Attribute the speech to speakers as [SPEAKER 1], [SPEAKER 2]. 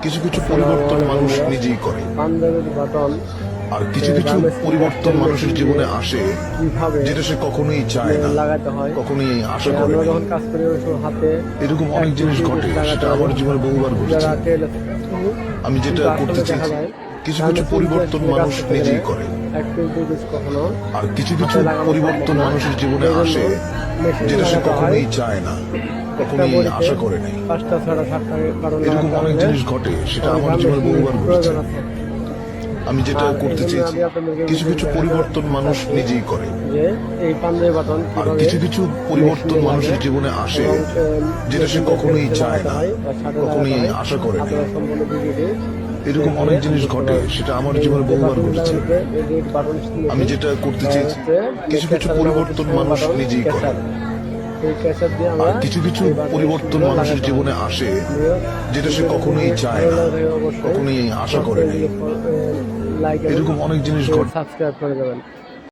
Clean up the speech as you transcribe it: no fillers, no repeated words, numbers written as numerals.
[SPEAKER 1] কিছু কিছু পরিবর্তন মানুষ নিজেই করে,
[SPEAKER 2] পাঞ্জাবের বাটন
[SPEAKER 1] আর কিছু কিছু পরিবর্তন মানুষের জীবনে আসে
[SPEAKER 2] কিভাবে
[SPEAKER 1] যেটা সে কখনোই চায় না,
[SPEAKER 2] লাগাতে হয়।
[SPEAKER 1] কখনোই আশা করে
[SPEAKER 2] আমরা
[SPEAKER 1] না।
[SPEAKER 2] যখন কাজ করি ওই সময় হাতে
[SPEAKER 1] এরকম অনেক জিনিস ঘটে, সেটা আমার জীবনে বহুবার ঘটেছে।
[SPEAKER 2] যারা টেল
[SPEAKER 1] আমি যেটা করতে
[SPEAKER 2] দেখা
[SPEAKER 1] চেয়েছি,
[SPEAKER 2] যায়
[SPEAKER 1] কিছু কিছু পরিবর্তন মানুষ নিজেই করে,
[SPEAKER 2] এক পিস দুই পিস কখনো
[SPEAKER 1] আর কিছু কিছু পরিবর্তন মানুষের জীবনে আসে যেটা সে কখনোই চায় না, কখনোই আশা করে নাই।
[SPEAKER 2] 5টা 6টা 7টা কারণ
[SPEAKER 1] এরকম অনেক জিনিস ঘটে, সেটা আমার জীবনে বহুবার ঘটেছে। আমি যেটা করতে চেয়েছি, কিছু কিছু পরিবর্তন মানুষ নিজেই করে,
[SPEAKER 2] যে এই পাঞ্জাবি বাটন
[SPEAKER 1] আর কিছু কিছু পরিবর্তন মানুষের জীবনে আসে যেটা সে কখনোই চায় না, কখনোই আশা করে নাই।
[SPEAKER 2] সম্পূর্ণ ভিডিওটি
[SPEAKER 1] এরকম অনেক জিনিস ঘটে, সেটা আমার জীবনে বহুবার ঘটেছে। আমি যেটা করতে চেয়েছি, কিছু কিছু পরিবর্তন মানুষ নিজেই করে,
[SPEAKER 2] এই ক্যাসেট দিয়ে আমরা
[SPEAKER 1] আর কিছু কিছু পরিবর্তন মানুষের জীবনে আসে যেটা সে কখনোই চায় না, কখনোই আশা করে নাই।
[SPEAKER 2] লাইক
[SPEAKER 1] এরকম অনেক জিনিস ঘটে।
[SPEAKER 2] সাবস্ক্রাইব করে দেবেন।